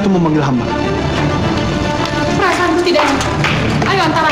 itu memanggil hamba. Perasaanku tidak enak. Ayo Antara.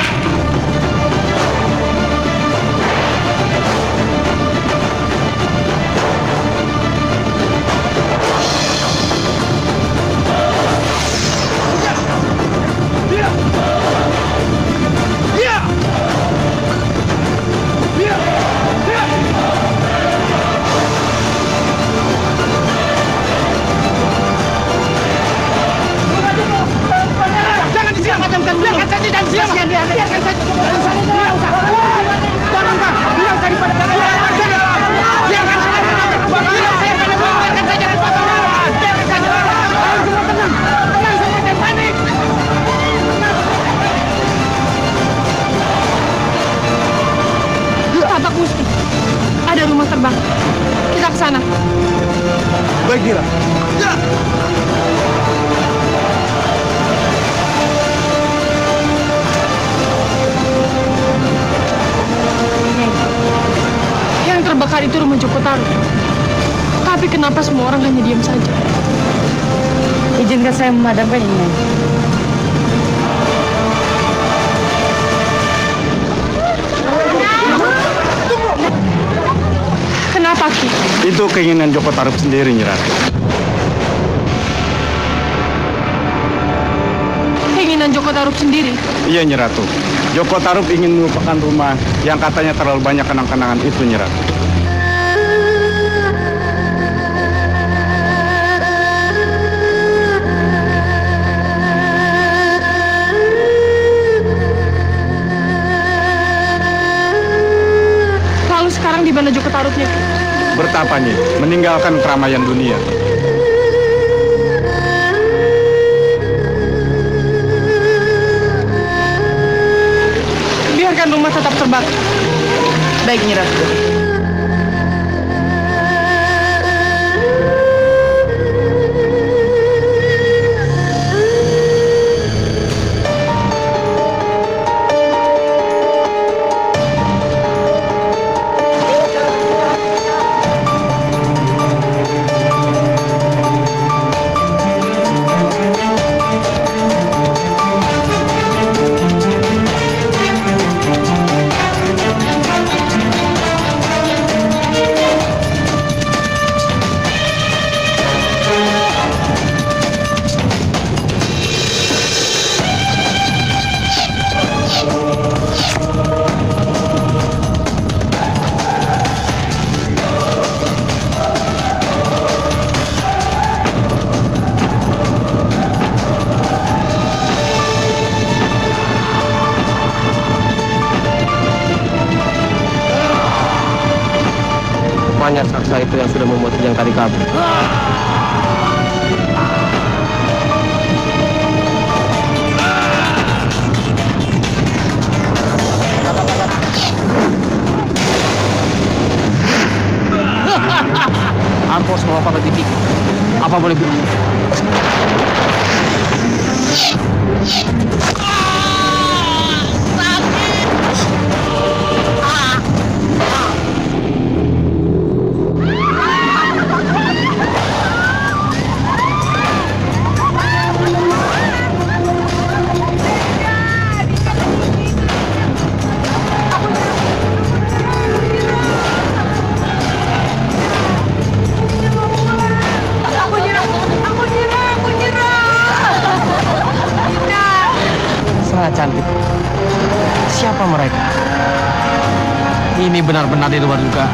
Tapak Musti, ada rumah terbang. Kita ke sana. Baik, Dira. Ya. Yang terbakar itu rumah Joko Tarub. Tapi kenapa semua orang hanya diam saja? Izinkan saya memadamkan ini. Kenapa, Ki? Itu keinginan Joko Tarub sendiri, Nyi Ratu. Keinginan Joko Tarub sendiri? Iya, Nyi Ratu. Joko Tarub ingin melupakan rumah yang katanya terlalu banyak kenang-kenangan itu, Nyi Ratu. Lalu sekarang di mana Joko Tarubnya, Ki? Bertapa, Nyi, meninggalkan keramaian dunia. Biarkan rumah tetap terbakar. Baik, Nyi Ratu. Rupanya saksa itu yang sudah membuat yang tadi kabur. Ampos mau apa titik? Apa boleh buat? Cantik. Siapa mereka? Ini benar-benar di luar dugaan.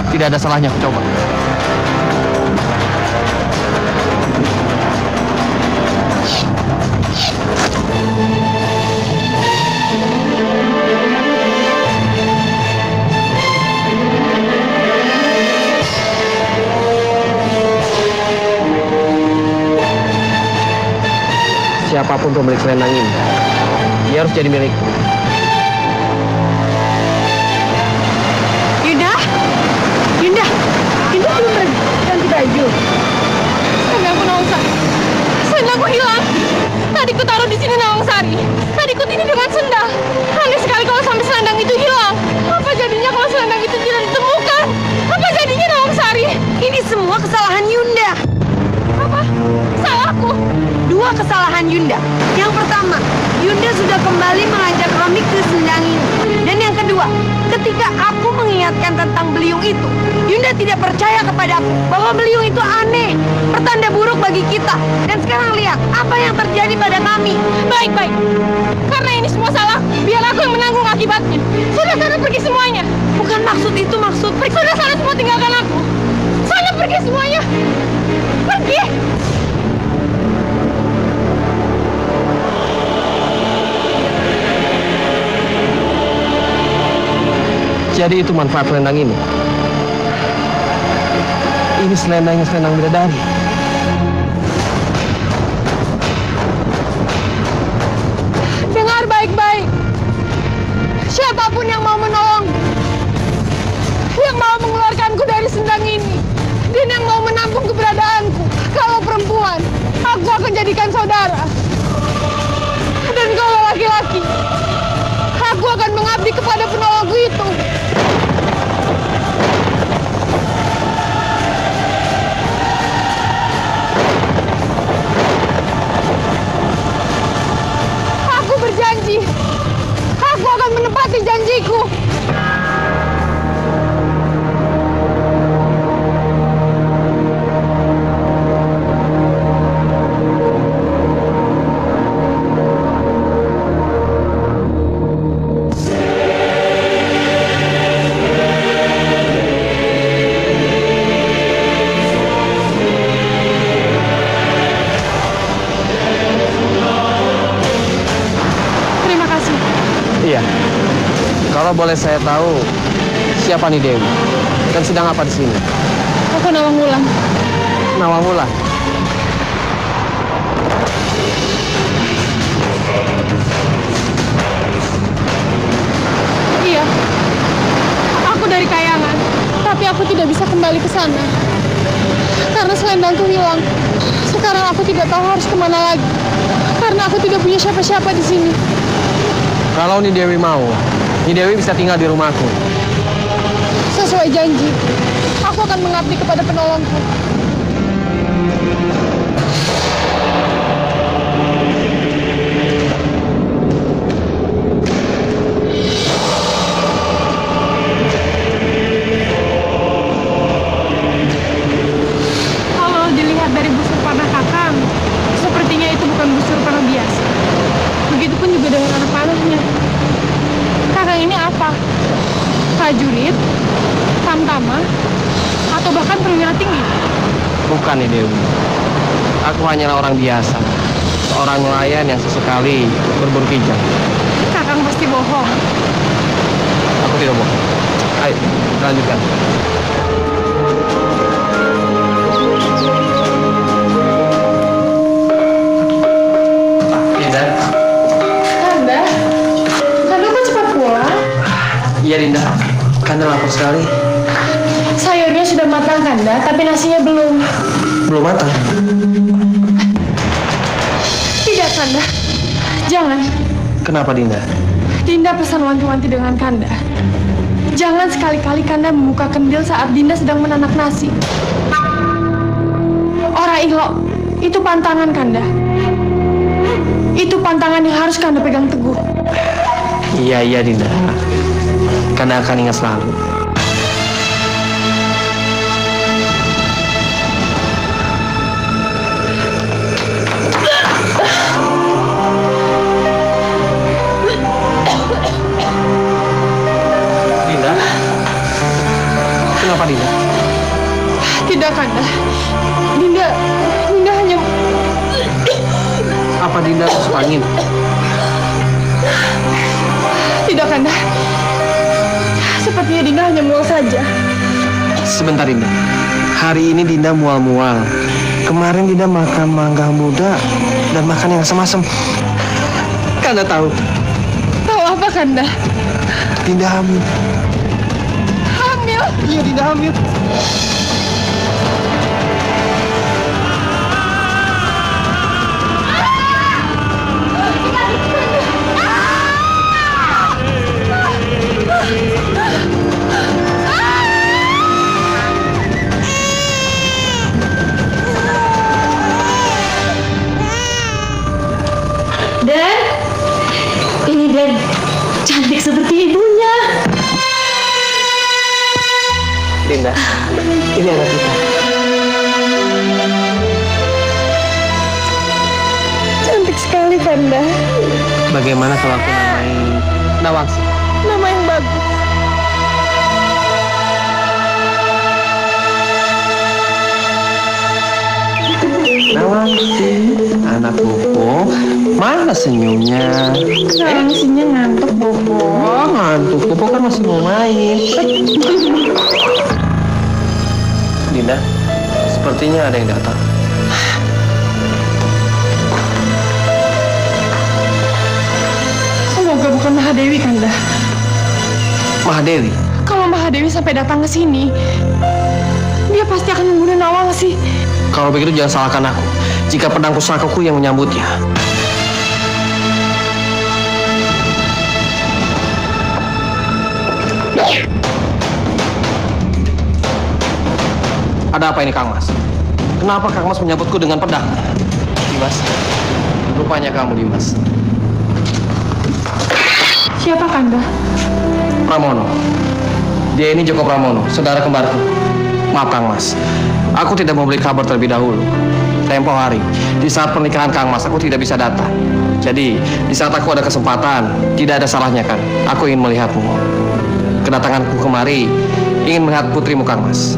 Tidak ada salahnya aku coba. Siapapun pemilik selendang ini, dia harus jadi milikku. Yunda? Yunda? Yunda belum ganti baju. Selendangku Nawangsari. Selendangku hilang. Tadi ku taruh di sini Nawangsari. Tadi ku ini dengan sendal. Aneh sekali kalau sampai selendang itu hilang. Apa jadinya semua kesalahan Yunda. Apa? Salahku? Dua kesalahan Yunda. Yang pertama, Yunda sudah kembali mengajak kami ke sendang ini. Dan yang kedua, ketika aku mengingatkan tentang beliung itu, Yunda tidak percaya kepadaku bahwa beliung itu aneh, pertanda buruk bagi kita. Dan sekarang lihat apa yang terjadi pada kami. Baik-baik, karena ini semua salah, biar aku yang menanggung akibatnya. Sudah sana pergi semuanya. Bukan maksud itu, maksud pergi. Sudah sana semua tinggalkan aku. Sana pergi semuanya. Pergi. Jadi itu manfaat selendang ini. Ini selendang bidadari. Dengar baik-baik. Siapapun yang mau menolong, yang mau mengeluarkanku dari sendang ini, dan yang mau menampung keberadaanku, kalau perempuan, aku akan jadikan saudara. Dan kalau laki-laki, aku akan mengabdi kepada penolongku itu. Aku berjanji, aku akan menepati janjiku. Terima kasih. Iya. Kalau boleh saya tahu, siapa nih Dewi? Dan sedang apa di sini? Aku Nawang Wulan. Nawang Wulan. Iya, aku dari Kayangan, tapi aku tidak bisa kembali ke sana karena selendangku hilang. Sekarang aku tidak tahu harus kemana lagi karena aku tidak punya siapa-siapa di sini. Kalau nih Dewi mau, nih Dewi bisa tinggal di rumahku. Sesuai janji, aku akan mengabdi kepada penolongku. Kalau dilihat dari busur panah Kakang, sepertinya itu bukan busur panah biasa. Begitupun juga dengan anak panahnya. Kakang ini apa? Prajurit, tamtama, atau bahkan perwira tinggi? Bukan nih Dewi. Aku hanyalah orang biasa. Seorang nelayan yang sesekali berburu kijang. Kakang pasti bohong. Aku tidak bohong. Ayo, lanjutkan. Dinda. Kanda? Kanda kok cepat pulang? Iya Dinda. Kanda lapar sekali. Sayurnya sudah matang Kanda, tapi nasinya belum. Belum matang. Tidak Kanda. Jangan. Kenapa Dinda? Dinda pesan wanti-wanti dengan Kanda. Jangan sekali-kali Kanda membuka kendil saat Dinda sedang menanak nasi. Ora ilo, itu pantangan Kanda. Itu pantangan yang harus Kanda pegang teguh. Iya Dinda. Kanda akan ingat selalu. Dinda? Kenapa Dinda? Tidak Kanda. Dinda hanya... Apa Dinda masuk angin? Tidak Kanda. Sepertinya Dinda hanya mual saja. Sebentar Dinda. Hari ini Dinda mual-mual. Kemarin Dinda makan mangga muda dan makan yang asam-asam. Kanda tahu. Tahu apa Kanda? Dinda hamil. Hamil? Iya Dinda hamil. Dinda. Ini anak kita. Cantik sekali, Kanda. Bagaimana kalau aku namai Nawangsi? Nama yang bagus. Nawangsi, anak Bobo. Mana senyumnya? Nawangsinya ngantuk, Bobo. Oh, ngantuk. Bobo kan masih mau main. Dinda, sepertinya ada yang datang. Semoga bukan Mahadewi, Kanda. Mahadewi, Kalau Mahadewi sampai datang ke sini, dia pasti akan membunuh Nawangsi. kalau begitu jangan salahkan aku. Jika pedang pusakaku yang menyambutnya. Ada apa ini, Kang Mas? Kenapa Kang Mas menyambutku dengan pedang? Dimas, rupanya kamu, Dimas. Siapa, Kanda? Pramono. Dia ini Joko Pramono, saudara kembarku. Maaf, Kang Mas. Aku tidak mau beli kabar terlebih dahulu. Tempo hari, di saat pernikahan Kang Mas, aku tidak bisa datang. Jadi, di saat aku ada kesempatan, tidak ada salahnya kan, aku ingin melihatmu. Kedatanganku kemari, ingin melihat putrimu, Kang Mas.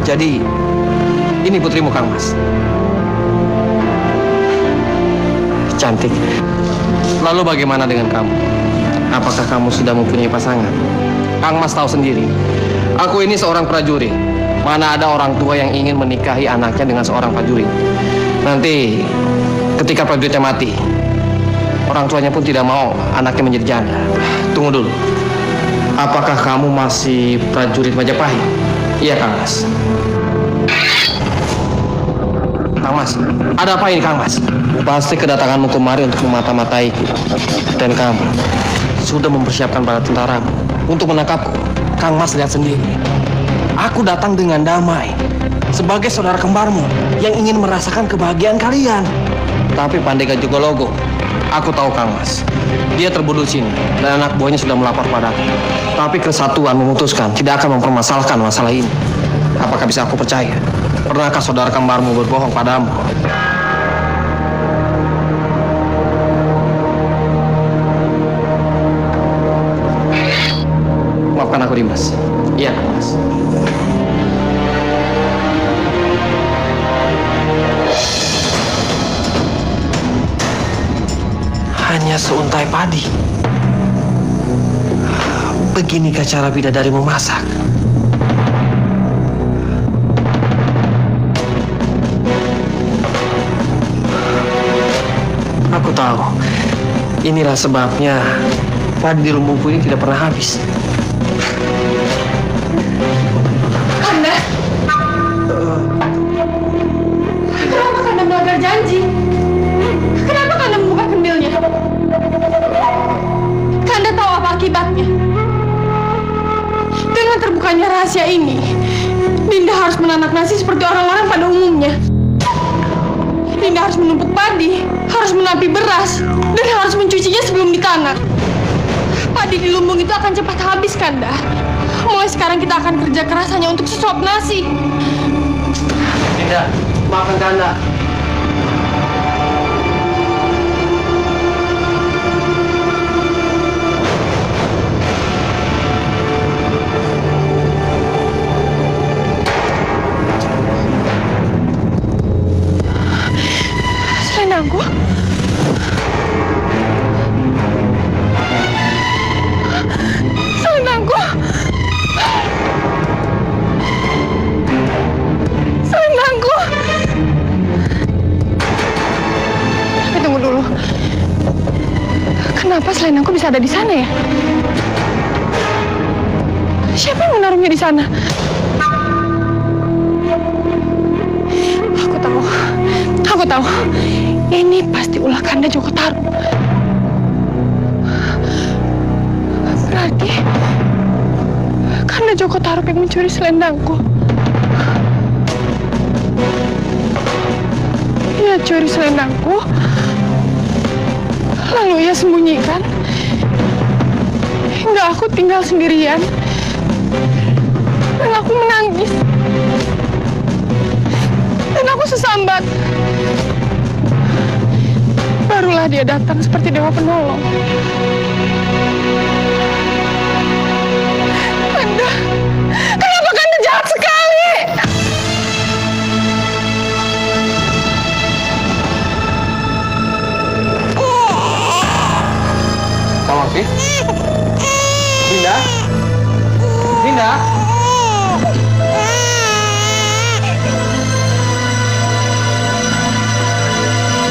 Jadi, ini putrimu, Kang Mas. Cantik. Lalu bagaimana dengan kamu? Apakah kamu sudah mempunyai pasangan? Kang Mas tahu sendiri, aku ini seorang prajurit. Mana ada orang tua yang ingin menikahi anaknya dengan seorang prajurit. Nanti ketika prajuritnya mati, orang tuanya pun tidak mau anaknya menjadi janda. Tunggu dulu. Apakah kamu masih prajurit Majapahit? Iya, Kang Mas. Kang Mas, ada apa ini, Kang Mas? Pasti kedatanganmu kemari untuk memata-mataiku. Dan kamu sudah mempersiapkan bala tentaramu untuk menangkapku. Kang Mas lihat sendiri. Aku datang dengan damai. Sebagai saudara kembarmu yang ingin merasakan kebahagiaan kalian. Tapi Pandega Jogologo, aku tahu Kang Mas. Dia terbunuh di sini dan anak buahnya sudah melapor padaku. Tapi Kesatuan memutuskan tidak akan mempermasalahkan masalah ini. Apakah bisa aku percaya? Pernahkah saudara kembarmu berbohong padamu? Maafkan aku, Dimas. Iya, Mas. Hanya seuntai padi. Beginikah cara bidadari memasak? Aku tahu. Inilah sebabnya padi di lumbungku ini tidak pernah habis. Kanda? Kenapa Kanda melanggar janji? Kenapa Kanda membuka kendilnya? Kanda tahu apa akibatnya? Dengan terbukanya rahasia ini, Dinda harus menanak nasi seperti orang-orang pada umumnya. Dinda harus menumpuk padi, harus menapi beras, dan harus mencucinya sebelum ditanak. Padi di lumbung itu akan cepat habis, Kanda. Mulai sekarang kita akan kerja keras hanya untuk sesuap nasi. Dinda, maafkan Kanda. Selendangku? Selendangku? Selendangku? Tapi tunggu dulu. Kenapa selendangku bisa ada di sana ya? Siapa yang menaruhnya di sana? Aku tahu. Ini pasti ulah Kanda Joko Tarub. Berarti Kanda Joko Tarub yang mencuri selendangku. Dia curi selendangku, Lalu ia sembunyikan. Hingga aku tinggal sendirian. Dan aku menangis. Dan aku sesambat. Barulah dia datang seperti dewa penolong. Kanda, kenapa Kanda jahat sekali? Nawangsi? Dinda? Dinda?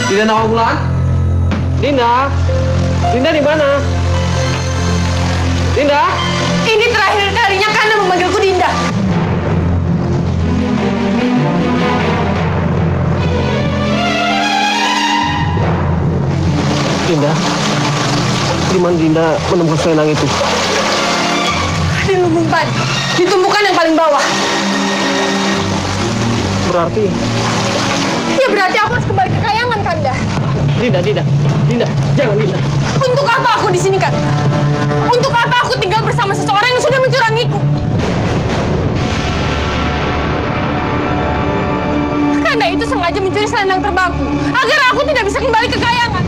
Dinda Nawangwulan? Dinda? Dinda di mana? Dinda? Ini terakhir kalinya Kanda memanggilku Dinda. Dinda? Di mana Dinda menemukan selendang itu? Di lumbung padi, di tumpukan yang paling bawah. Berarti... Ya berarti aku harus kembali ke kayangan, Kanda. Dinda, jangan Dinda. Untuk apa aku di sini, Kanda? Untuk apa aku tinggal bersama seseorang yang sudah mencurangiku? Kanda itu sengaja mencuri selendang terbangku agar aku tidak bisa kembali ke kayangan.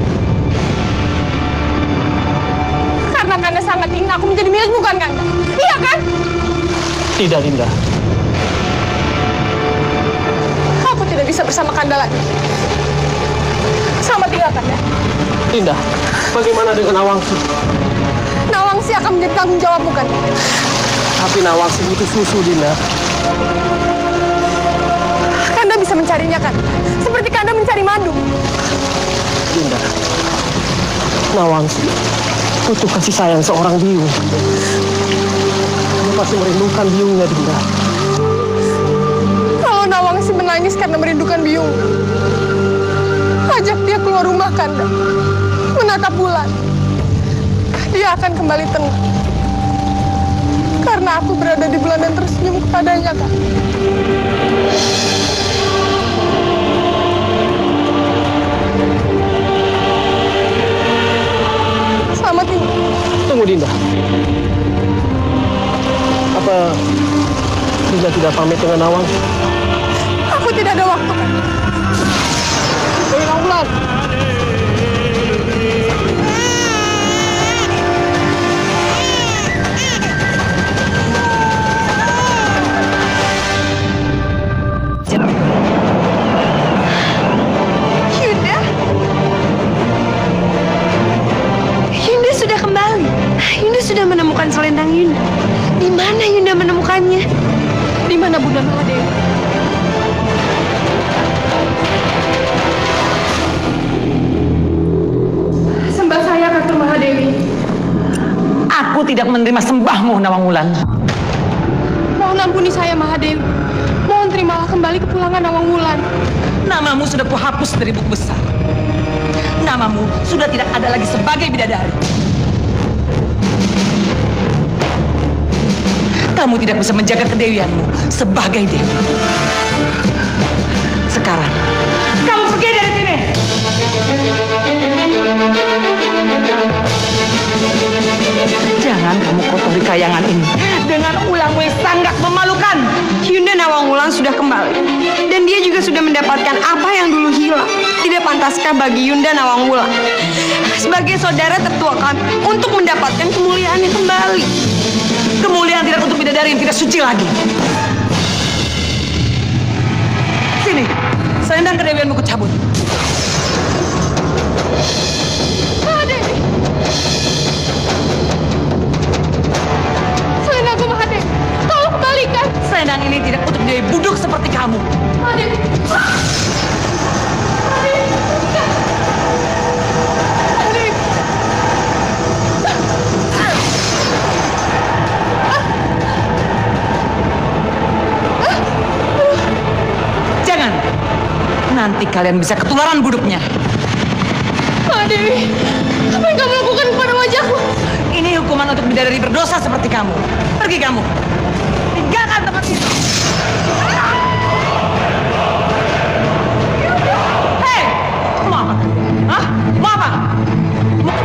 Karena Kanda sangat ingin aku menjadi milikmu, kan, Kanda? Iya kan? Tidak, Dinda. Aku tidak bisa bersama Kanda lagi. Selamat tinggal, Kanda. Dinda, bagaimana dengan Nawangsi? Nawangsi akan menjadi tanggung jawabmu, kan? Tapi Nawangsi butuh susu, Dinda. Kanda bisa mencarinya, kan? Seperti Kanda mencari madu. Dinda, Nawangsi butuh kasih sayang seorang biung. Dia pasti merindukan biungnya, Dinda. Kalau Nawangsi menangis karena merindukan biung, ajak dia keluar rumah, Kanda. Menatap bulan. Dia akan kembali tenang. Karena aku berada di bulan dan tersenyum kepadanya, Kak. Selamat tinggal. Tunggu, Dinda. Apa Dinda tidak pamit dengan Nawangsi? Aku tidak ada waktu, Kak. Dewi Nawangwulan! Yunda? Yunda sudah kembali. Yunda sudah menemukan selendang Yunda. Di mana Yunda menemukannya? Di mana Bunda Mahadewi? Sembah saya, Katur Mahadewi. Aku tidak menerima sembahmu, Nawangwulan. Mohon ampuni saya, Mahadewi. Mohon terimalah kembali kepulangan Nawangwulan. Namamu sudah kuhapus dari buku besar. Namamu sudah tidak ada lagi sebagai bidadari. Kamu tidak bisa menjaga kedewianmu sebagai dewi. Sekarang, kamu pergi dari sini. Jangan kamu kotori kayangan ini dengan ulangmu yang sangat memalukan. Yunda Nawangwulan sudah kembali. Dan dia juga sudah mendapatkan apa yang dulu hilang. Tidak pantaskah bagi Yunda Nawangwulan sebagai saudara tertua kami untuk mendapatkan kemuliaannya kembali? Kemuliaan tidak untuk bidadari yang tidak suci lagi. Sini, selendang kedewianmu kucabut. Mahadewi! Selendangku, Mahadewi. Tolong kembalikan. Selendang ini tidak untuk dewi buduk seperti kamu. Mahadewi. Jangan. Nanti kalian bisa ketularan buduknya. Mahadewi, apa yang kamu lakukan kepada wajahku? Ini hukuman untuk bidadari berdosa seperti kamu. Pergi kamu. Tinggalkan tempat ini. Hei, mau apa? Hah? Mau apa? Mau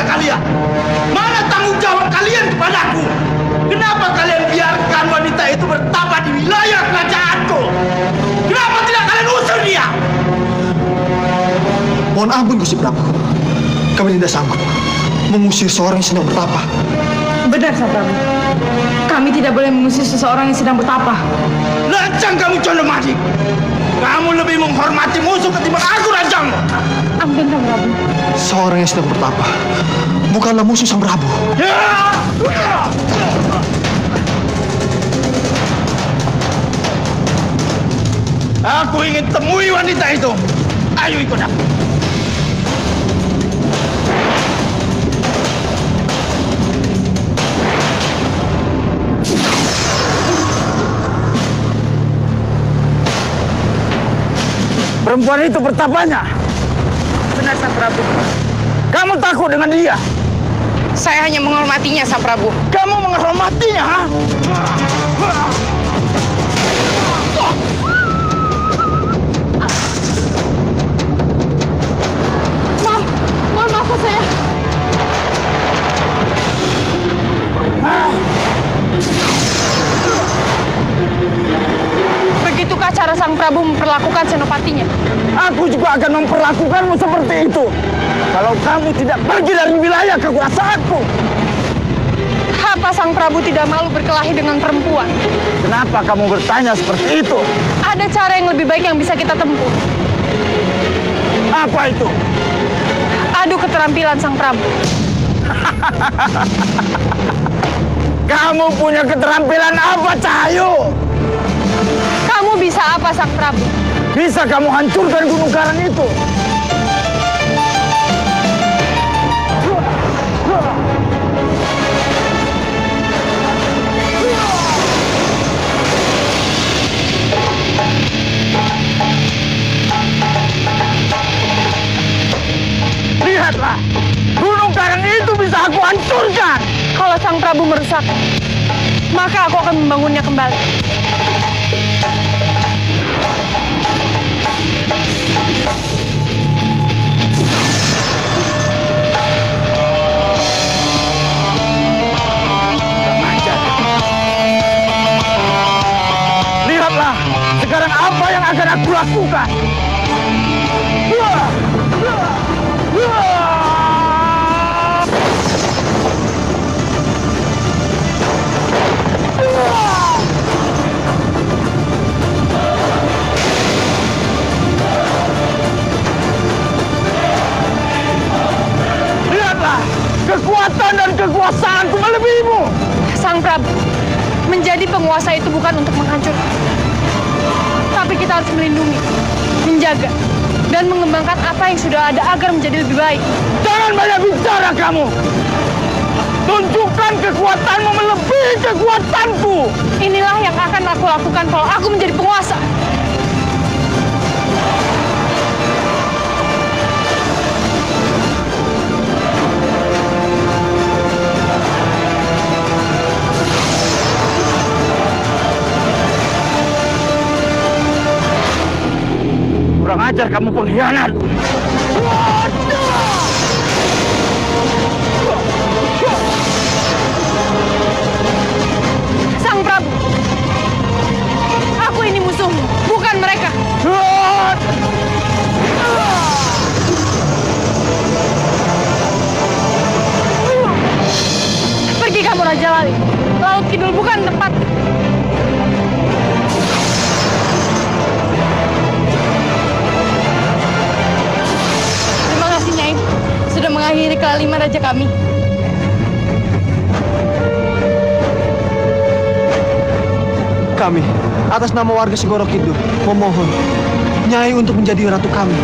saja kalian? Mana tanggung jawab kalian kepadaku? Kenapa kalian biarkan wanita itu bertapa di wilayah kerajaanku? Kenapa tidak kalian usir dia? Mohon ampun Gusti Prabu. Kami tidak sanggup mengusir seorang yang sedang bertapa. Benar, Sang Prabu. Kami tidak boleh mengusir seseorang yang sedang bertapa. Lancang kamu Condomadi. Kamu lebih menghormati musuh ketimbang aku, Rajang. Ampun, Sang Prabu. Seorang yang sedang bertapa bukanlah musuh Sang Prabu. Aku ingin temui wanita itu. Ayo ikut aku. Perempuan itu bertapanya. Benar, Sang Prabu. Kamu takut dengan dia? Saya hanya menghormatinya, Sang Prabu. Kamu menghormatinya, ha? Mohon maaf saya. Begitukah cara Sang Prabu memperlakukan senopatinya? Aku juga akan memperlakukanmu seperti itu. Kalau kamu tidak pergi dari wilayah kekuasaanku. Apa Sang Prabu tidak malu berkelahi dengan perempuan? Kenapa kamu bertanya seperti itu? Ada cara yang lebih baik yang bisa kita tempuh. Apa itu? Adu keterampilan Sang Prabu. Kamu punya keterampilan apa, Cahayu? Kamu bisa apa, Sang Prabu? Bisa kamu hancurkan Gunung Karang itu? Lihatlah, Gunung Karang itu bisa aku hancurkan. Kalau Sang Prabu merusak, maka aku akan membangunnya kembali. Lihatlah, sekarang apa yang akan aku lakukan? Lihatlah, kekuatan dan kekuasaanku melebihimu. Sang Prabu, menjadi penguasa itu bukan untuk menghancurkan. Tapi kita harus melindungi, menjaga, dan mengembangkan apa yang sudah ada agar menjadi lebih baik. Jangan banyak bicara kamu. Tunjukkan kekuatanmu melebihi kekuatanku. Inilah yang akan aku lakukan kalau aku menjadi penguasa. Kurang ajar kamu pengkhianat. Sang Prabu, aku ini musuhmu, bukan mereka. Pergi kamu Raja Lali. Laut Kidul bukan tempat. Terima kasih Nyai sudah mengakhiri kelaliman raja kami. Kami, atas nama warga Segoro Kidul, memohon Nyai untuk menjadi ratu kami.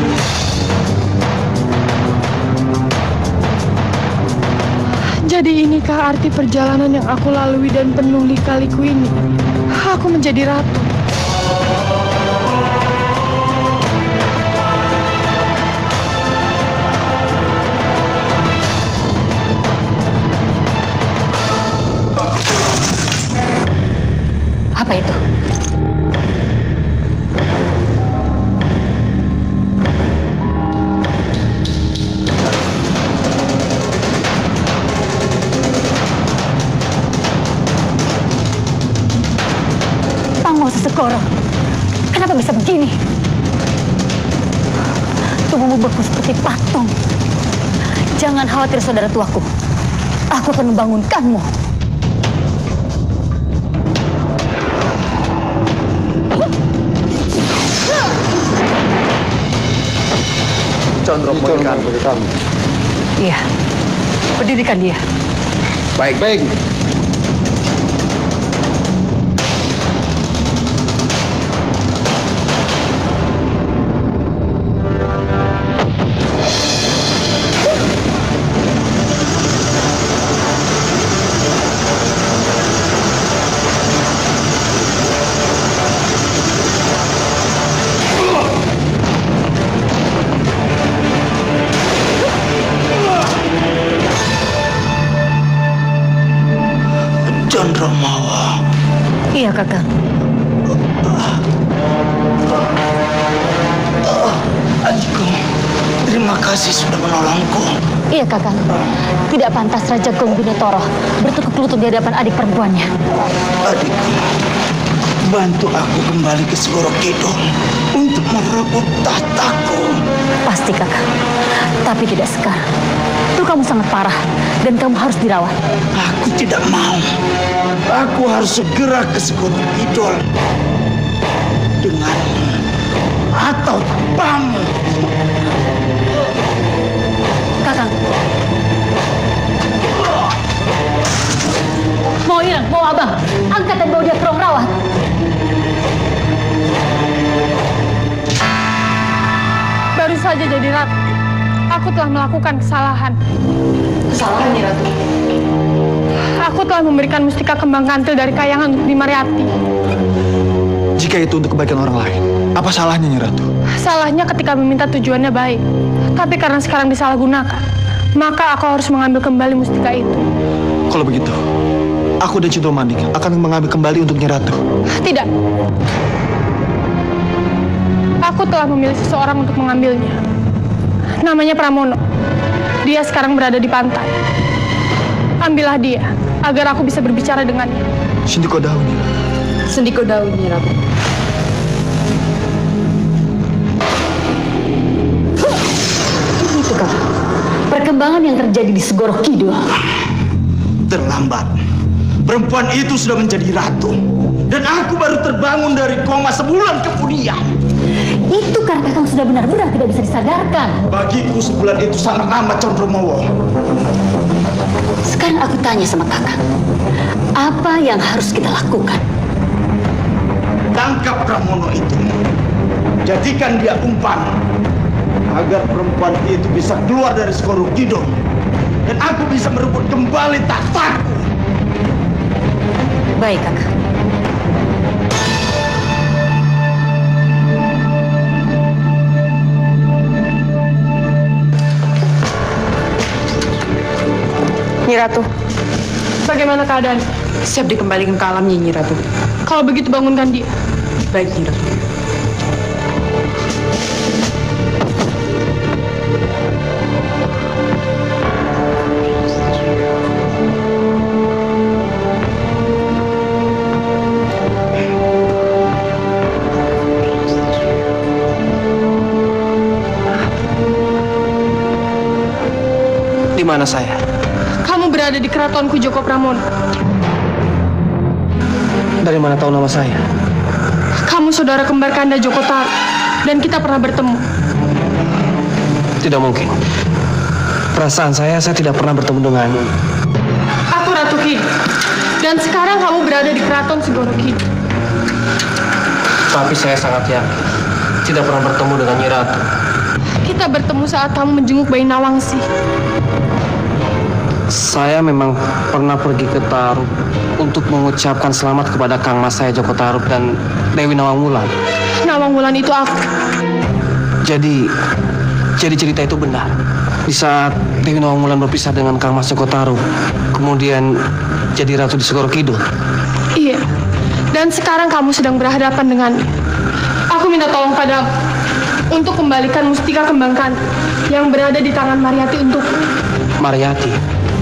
Jadi inikah arti perjalanan yang aku lalui dan penuh lika-liku ini? Aku menjadi ratu. Apa itu? beku seperti patung. Jangan khawatir saudara tuaku. Aku akan membangunkanmu. Condro memberikan bagi kami. Iya, berdirikan dia. Baik, baik. Chandromawa. Iya, Kakang. Adikku, terima kasih sudah menolongku. Iya, Kakang. Tidak pantas Raja Gong Binotoro bertukuk lutut di hadapan adik perempuannya. Adikku, bantu aku kembali ke Segoro Kidul untuk merebut tahtaku. Pasti, Kakang. Tapi tidak sekarang. Lukamu sangat parah dan kamu harus dirawat. Aku tidak mau. Aku harus segera ke Segoro Kidul denganmu atau tanpamu. Kakang. Mau hilang, mau abang. Angkat dan bawa dia ke ruang rawat. Baru saja jadi ratu. Aku telah melakukan kesalahan. Kesalahan, Nyi Ratu. Aku telah memberikan mustika kembang kantil dari kayangan untuk Mariati. Jika itu untuk kebaikan orang lain, apa salahnya Nyi Ratu? Salahnya ketika meminta tujuannya baik. Tapi karena sekarang disalahgunakan, maka aku harus mengambil kembali mustika itu. Kalau begitu, aku dan Cindro Manik akan mengambil kembali untuk Nyi Ratu. Tidak. Aku telah memilih seseorang untuk mengambilnya. Namanya Pramono. Dia sekarang berada di pantai. Ambillah dia, agar aku bisa berbicara dengannya. Sindiko Daun, Nyi Ratu. Sendiko Daun, Nyi Ratu. Itu, Kakang. Perkembangan yang terjadi di Segoro Kidul. Terlambat. Perempuan itu sudah menjadi ratu. Dan aku baru terbangun dari koma sebulan kemudian. Itu karena Kakang sudah benar-benar tidak bisa disadarkan. Bagiku sebulan itu sangat lama, Chandromawa. Sekarang aku tanya sama Kakang. Apa yang harus kita lakukan? Tangkap Pramono itu. Jadikan dia umpan. Agar perempuan itu bisa keluar dari Segoro Kidul. Dan aku bisa merebut kembali tahtaku. Baik, Kakang. Nyi Ratu, Bagaimana keadaan? siap dikembalikan ke alamnya, Nyi Ratu. Kalau begitu bangunkan dia. Baik, Nyi Ratu. Di mana saya? Kamu berada di keratonku Joko Pramono. Dari mana tahu nama saya? Kamu saudara kembar Kanda Joko Taru. Dan kita pernah bertemu. Tidak mungkin. Perasaan saya tidak pernah bertemu denganmu. Aku Ratu Kidul. Dan sekarang kamu berada di keraton Segoro Kidul. Tapi saya sangat yakin tidak pernah bertemu dengan Nyi Ratu. Kita bertemu saat kamu menjenguk bayi Nawangsi. Saya memang pernah pergi ke Tarub untuk mengucapkan selamat kepada Kang Mas saya Joko Tarub dan Dewi Nawangwulan. Nawangwulan itu aku. Jadi cerita itu benar. Di saat Dewi Nawangwulan berpisah dengan Kang Mas Joko Tarub, kemudian jadi ratu di Segoro Kidul. Iya. Dan sekarang kamu sedang berhadapan dengannya. Aku minta tolong padamu untuk kembalikan mustika kembang kantil yang berada di tangan Mariati untukku. Mariati.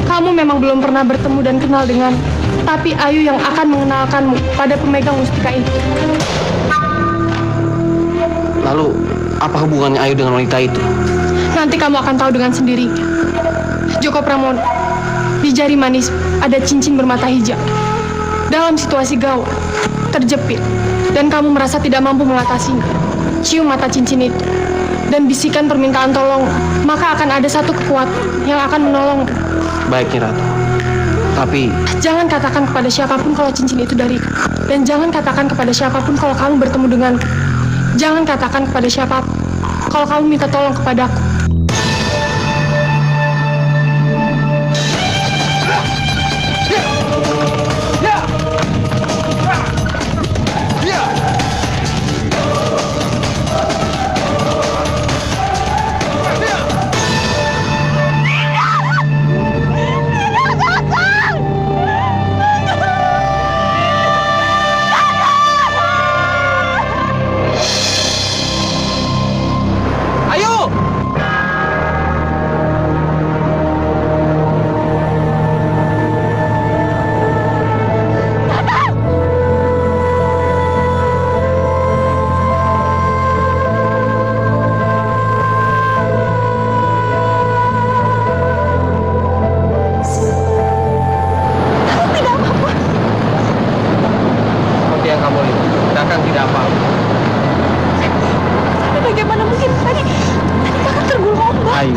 Kamu memang belum pernah bertemu dan kenal dengan, tapi Ayu yang akan mengenalkanmu pada pemegang mustika itu. Lalu, apa hubungannya Ayu dengan wanita itu? Nanti kamu akan tahu dengan sendirinya. Joko Pramono, di jari manis ada cincin bermata hijau. Dalam situasi gawat, terjepit, dan kamu merasa tidak mampu mengatasinya, cium mata cincin itu, dan bisikan permintaan tolong, maka akan ada satu kekuatan yang akan menolongmu. Baik, Nyi Ratu. Tapi Jangan katakan kepada siapapun kalau cincin itu dariku. Dan jangan katakan kepada siapapun kalau kamu bertemu denganku. Jangan katakan kepada siapapun kalau kamu minta tolong kepadaku. seperti yang kamu lihat, Kakang tidak apa-apa. Bagaimana mungkin tadi kakak tergulung ombak? Ayo.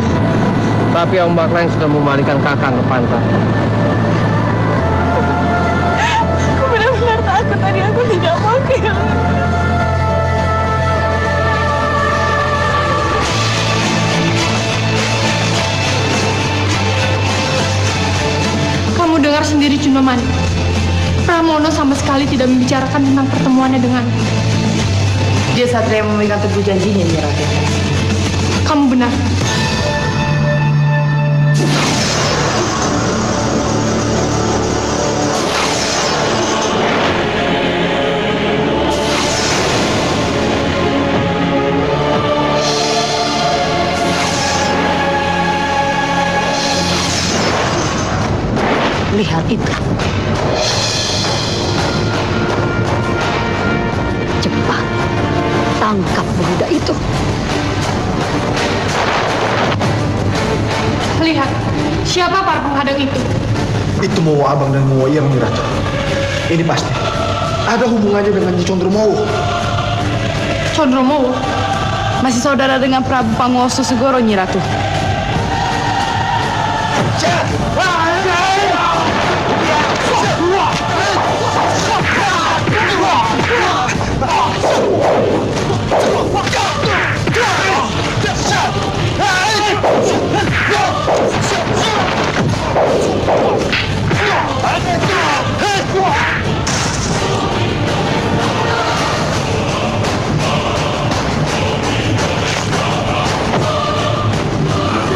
Tapi ombak lain sudah membalikan Kakang ke pantai. Aku benar-benar takut tadi, aku tidak mau kehilangan. Kamu dengar sendiri, Cundomani. Pramono sama sekali tidak membicarakan tentang pertemuannya denganku. Dia satria yang memegang teguh janjinya, Nyi Ratu. Kamu benar. Lihat itu. Cepat tangkap pemuda itu. Lihat, siapa para penghadang itu? Itu mau abang dan mau Iyang, Nyi Ratu. Ini pasti ada hubungannya dengan Nyi Condromowo. Condromowo. Masih saudara dengan Prabu Panguwaso Segoro, Nyi Ratu.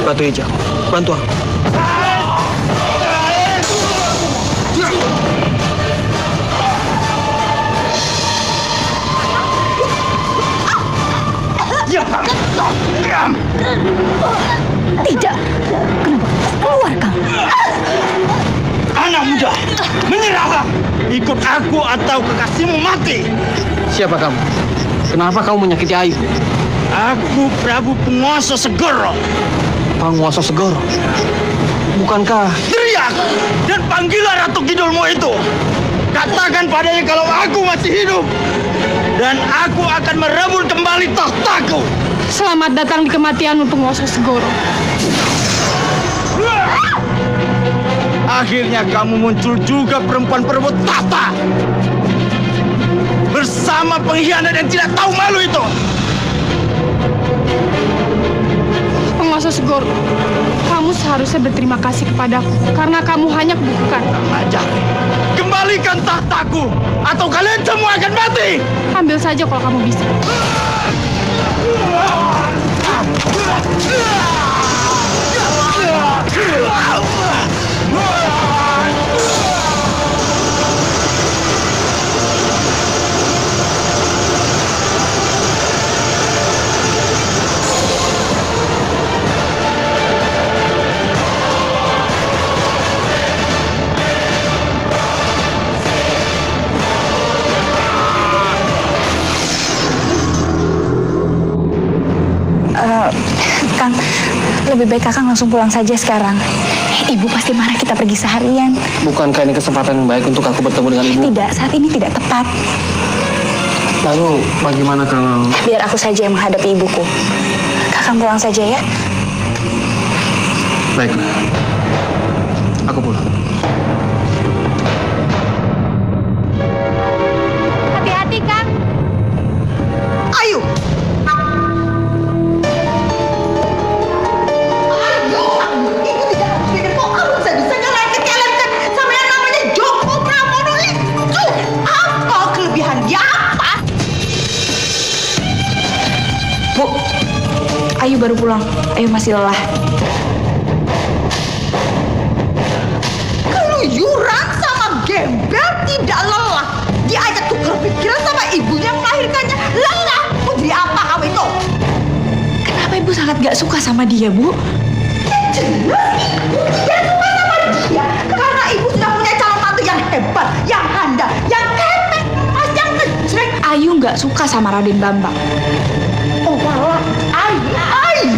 Batu Hijau, bantu aku. Tidak. Kenapa? Keluar kamu. Anak muda, menyerahlah. Ikut aku atau kekasihmu mati. Siapa kamu? Kenapa kamu menyakiti Ayu? Aku Prabu Panguwaso Segoro. Panguwaso Segoro? Bukankah... Teriak dan panggillah Ratu Kidulmu itu. Katakan padanya kalau aku masih hidup. Dan aku akan merebut kembali tahtaku. Selamat datang di kematianmu, Penguasa Segoro. Akhirnya kamu muncul juga, perempuan perebut tahta. Bersama pengkhianat yang tidak tahu malu itu. Penguasa Segoro, kamu seharusnya berterima kasih kepadaku karena kamu hanya kebukukan. Ajar, kembalikan tahtaku atau kalian semua akan mati. Ambil saja kalau kamu bisa. Kang, lebih baik kakak langsung pulang saja sekarang. Ibu pasti marah kita pergi seharian. Bukankah ini kesempatan yang baik untuk aku bertemu dengan ibu? Tidak, saat ini tidak tepat. Lalu bagaimana kalau... Biar aku saja yang menghadapi ibuku. Kakak pulang saja ya. Baiklah. Aku pulang. Hati-hati, Kang. Ayo. Ayo, ibu tidak harus pikir kok kamu bisa-bisanya lengket-lengket sama yang namanya Joko Pramono itu. Apa kelebihan dia apa? Bu, Ayu baru pulang. Ayu masih lelah. Keluyuran sama gembel tidak lelah. Dia aja tukar pikiran sama ibunya yang melahirkannya. Lelah. Putri apa kamu itu? Kenapa ibu sangat gak suka sama dia, Bu? Jelas ibu tidak suka sama dia. Karena ibu sudah punya calon mantu yang hebat, yang handal, yang ketek, emas, yang ngejreng. Ayu gak suka sama Raden Bambang. Oh malah Ayu,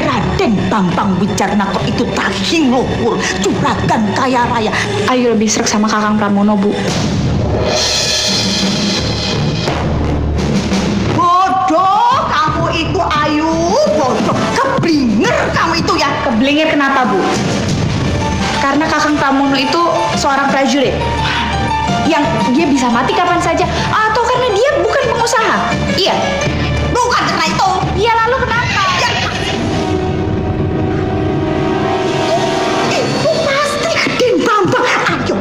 Raden Bambang Wijarnako itu taking luhur, juragan kaya raya. Ayu lebih srek sama Kakang Pramono, Bu. Bodoh kamu itu Ayu, bodoh, keblinger kamu itu ya. Keblinger kenapa, Bu? Karena Kakang Pramono itu seorang prajurit yang dia bisa mati kapan saja, atau karena dia bukan pengusaha. Iya. Bukan karena itu. Iya, lalu kenapa? Ya, itu pasti Den Bambang. Ayo,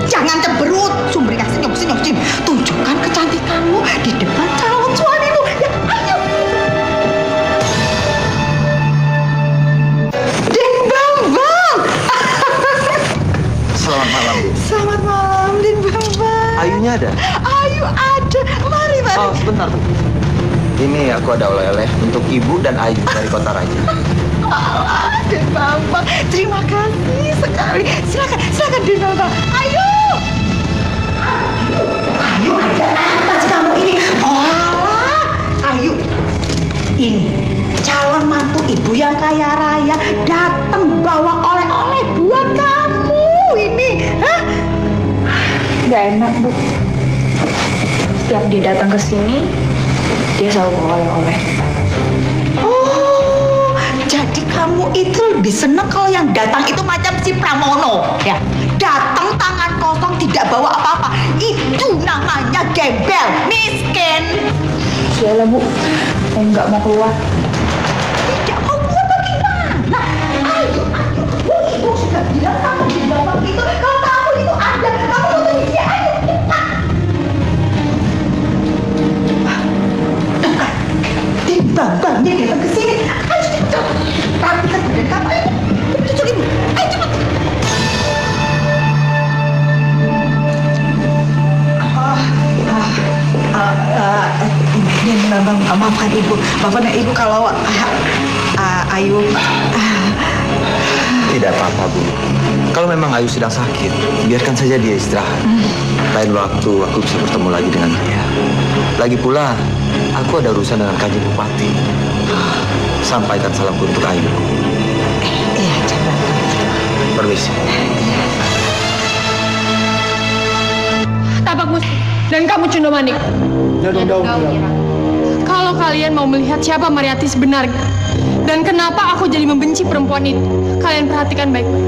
jangan cemberut. Sumbernya senyum-senyum, Jim. Tunjukkan kecantikanmu di depan calon suamimu. Ya, ayo. Den Bambang. Selamat malam. Selamat malam, Den Bambang. Ayunya ada? Ayu ada. Mari, mari. Oh, sebentar. Ini aku ada oleh-oleh untuk Ibu dan Ayu dari Kota Raja. Den Bambang, terima kasih sekali. Silakan Den Bambang. Ayo. Ayu, ada apa sih kamu ini? Oh, Ayu. Ini calon mantu ibu yang kaya raya datang bawa oleh-oleh buat kamu ini. Hah? Gak enak, Bu. Setiap dia datang ke sini, dia selalu bawa oleh-oleh. Oh, jadi kamu itu lebih seneng kalau yang datang itu macam si Pramono, ya? Datang tangan kosong tidak bawa apa-apa. Itu namanya gembel, miskin. Sudah, Bu. Saya nggak mau keluar. Tidak mau buat bagaimana? Ayo. Ibu sudah bilang kamu di bawah itu. Kalau kamu itu ada, kamu nonton dia. Ayo, cepat. Tuh kan, Di Bambangnya datang ke sini. Ayo cepat. Rapikan badan kamu. Ayo, cucuk ibu. Ayo cepat. Den Bambang, maafkan ibu. Maafkan ibu kalau Ayu. Tidak apa-apa, Bu. Kalau memang Ayu sedang sakit, biarkan saja dia istirahat. Lain waktu aku bisa bertemu lagi dengan dia. Lagi pula, aku ada urusan dengan Kanjeng Bupati. Sampaikan salamku untuk Ayu. Iya, jangan. Permisi. Tapak Musti dan kamu Cundomanik. Kalau kalian mau melihat siapa Mariati sebenarnya dan kenapa aku jadi membenci perempuan itu, kalian perhatikan baik-baik.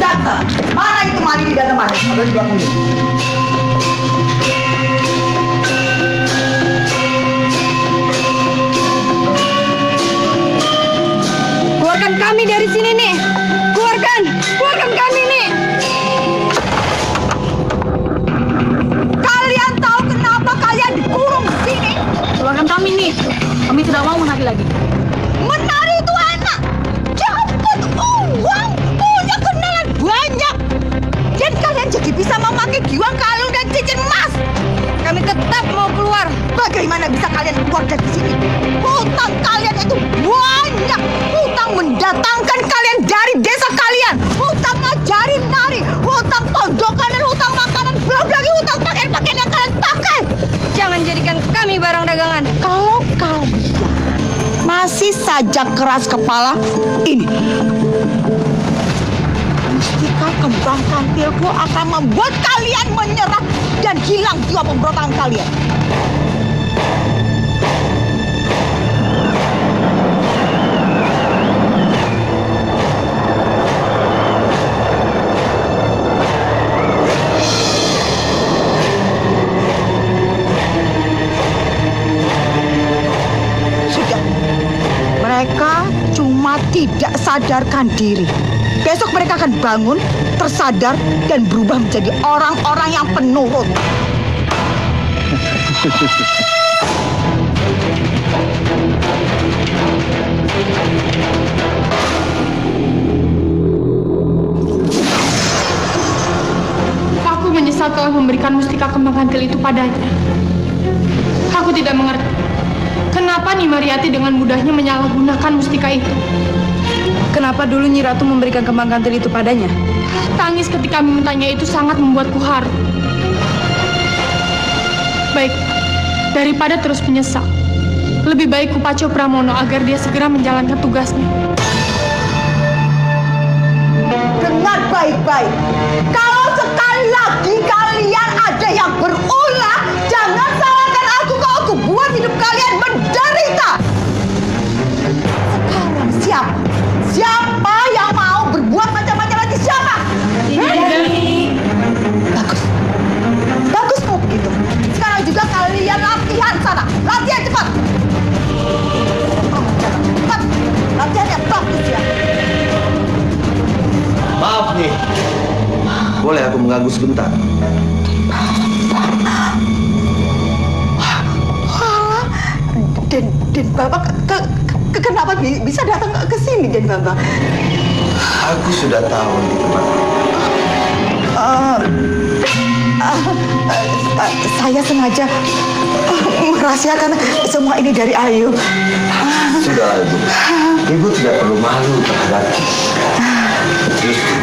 Data, mana itu mali di data mana? Ada di belakang ini. Keluarkan kami dari sini nih. Keluarkan kami nih. Kalian tahu kenapa kalian dikurung di sini? Keluarkan kami nih. Kami tidak mau menari lagi. Menari itu enak, dapat uang, punya kenalan banyak. Dan kalian jadi bisa memakai giwang kalung dan cincin emas. Kami tetap mau keluar. Bagaimana bisa kalian keluar dari sini? Hutang kalian itu banyak. Hutang mendatangkan kalian dari desa kalian. Hutang ngajarin nari, hutang pondokan dan hutang makanan. Belum lagi hutang pakaian yang kalian pakai. Jangan jadikan masih saja keras kepala, ini mustika kembang kantilku akan membuat kalian menyerah dan hilang jiwa pemberontakan kalian. Mereka cuma tidak sadarkan diri. Besok mereka akan bangun, tersadar, dan berubah menjadi orang-orang yang penurut. Aku menyesal telah memberikan mustika kembang kantil itu padanya. Aku tidak mengerti kenapa Nimariati dengan mudahnya menyalahgunakan mustika itu. Kenapa dulu Nyi Ratu memberikan kembang kantil itu padanya? Tangis ketika memintanya itu sangat membuatku haru. Baik, daripada terus menyesal, lebih baik kupacu Pramono agar dia segera menjalankan tugasnya. Dengar baik-baik. Kalau sekali lagi kalian ada yang berulah, jangan salahkan aku kalau aku buat hidup kalian menderita. Sekarang siapa? Siapa yang mau berbuat macam-macam lagi? Siapa? Bagus. Bagus kok begitu. Sekarang juga kalian latihan sana. Latihan cepat. Cepat. Latihan yang bagus ya. Maaf nih. Boleh aku mengganggu sebentar? Wah, Den Bapak kenapa bisa datang ke sini, Den Bapak? Aku sudah tahu di tempat ini. Saya sengaja merahasiakan semua ini dari Ayu. Sudah, Ibu. Ibu tidak perlu malu terhadapku. Justru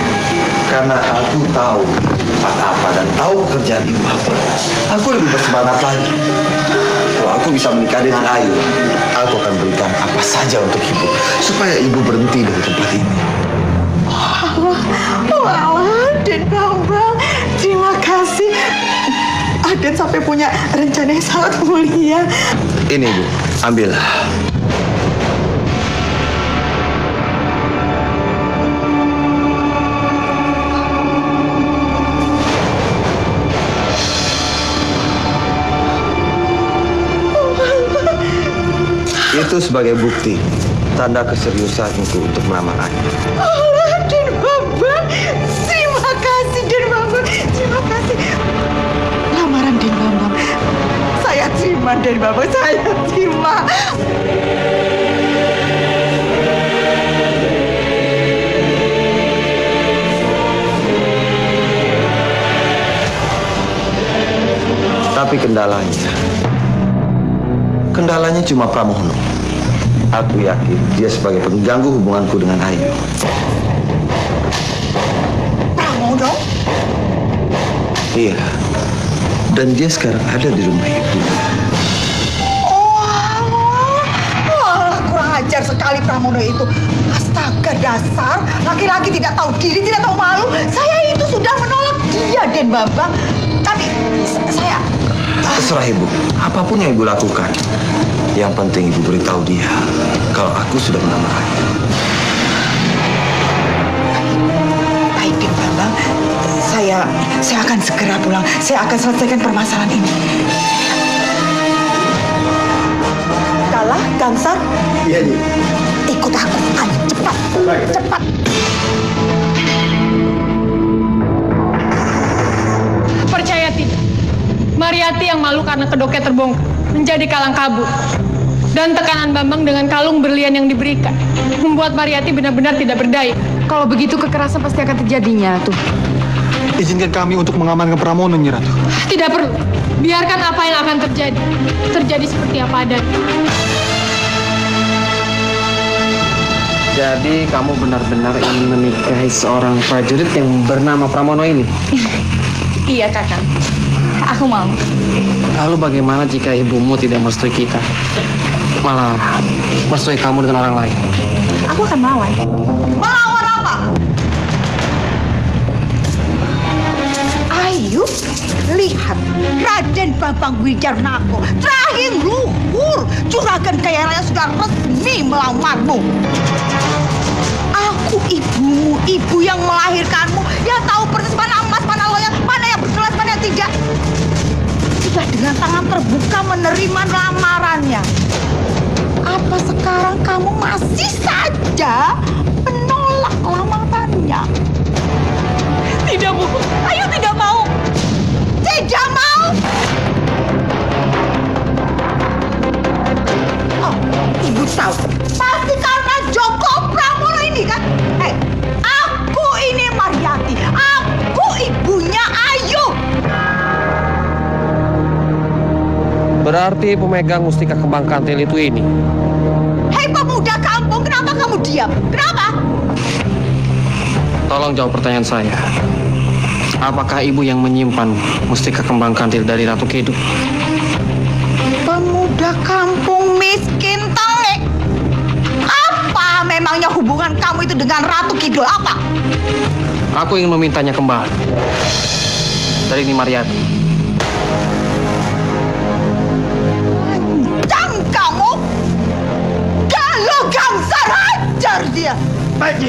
karena aku tahu tempat apa dan tahu pekerjaan ibu aku lebih bersemangat lagi. Kalau aku bisa menikah dengan Ayu, aku akan berikan apa saja untuk ibu supaya ibu berhenti dari tempat ini. Wah, Den Bambang, terima kasih. Aden sampai punya rencana yang sangat mulia. Ini ibu, ambillah. Itu sebagai bukti tanda keseriusanku untuk melamar Ayu. Allah, Den Bambang, terima kasih Den Bambang, terima kasih. Lamaran Den Bambang, saya terima Den Bambang, saya terima. Tapi kendalanya cuma Pramono. Aku yakin dia sebagai pengganggu hubunganku dengan Ayu. Pramono? Iya. Dan dia sekarang ada di rumah ibu. Wah, kurang ajar sekali Pramono itu. Astaga, dasar laki-laki tidak tahu diri, tidak tahu malu. Saya itu sudah menolak dia, Den Bambang. Tapi saya... Terserah ibu, apapun yang ibu lakukan. Yang penting ibu beritahu dia kalau aku sudah melamar Ayu. Baik, Den Bambang. Saya akan segera pulang. Saya akan selesaikan permasalahan ini. Kalah, Gangsar. Iya, Ji. Ikut aku. Ayo, cepat. Cepat. Percaya tidak? Mariati yang malu karena kedoknya terbongkar, menjadi kalang kabut. Dan tekanan Bambang dengan kalung berlian yang diberikan membuat Mariati benar-benar tidak berdaya. Kalau begitu kekerasan pasti akan terjadinya, Ratu. Izinkan kami untuk mengamankan Pramono, Nyi Ratu. Tidak perlu. Biarkan apa yang akan terjadi. Terjadi seperti apa adanya. Jadi kamu benar-benar ingin menikahi seorang prajurit yang bernama Pramono ini? Iya, Kakang. Aku mau. Lalu bagaimana jika ibumu tidak merestui kita? malah merestui kamu dengan orang lain. Aku akan melawan. Melawan apa? Ayo, lihat Raden Bambang Widarnako terakhir luhur juragan kaya raya sudah resmi melamarmu. Aku ibumu, ibu yang melahirkanmu, yang tahu persis mana emas, mana loyang, mana yang berkelas, mana yang tidak. Sudah dengan tangan terbuka menerima lamarannya. Apa sekarang kamu masih saja menolak lamarannya? Tidak, Bu. Ayu tidak mau. Tidak mau? Oh, ibu tahu. Pasti karena Joko Pramono ini kan? Hei, aku ini Mariati. Aku ibunya Ayu. Berarti pemegang mustika kembang kantil itu ini. Hei pemuda kampung, kenapa kamu diam? Kenapa? Tolong jawab pertanyaan saya. Apakah ibu yang menyimpan mustika kembang kantil dari Ratu Kidul? Pemuda kampung miskin telek. Apa memangnya hubungan kamu itu dengan Ratu Kidul? Apa? Aku ingin memintanya kembali dari Ni Mariati. Lancang kamu! Kalau gangsar hajar dia! Baik, Nyi.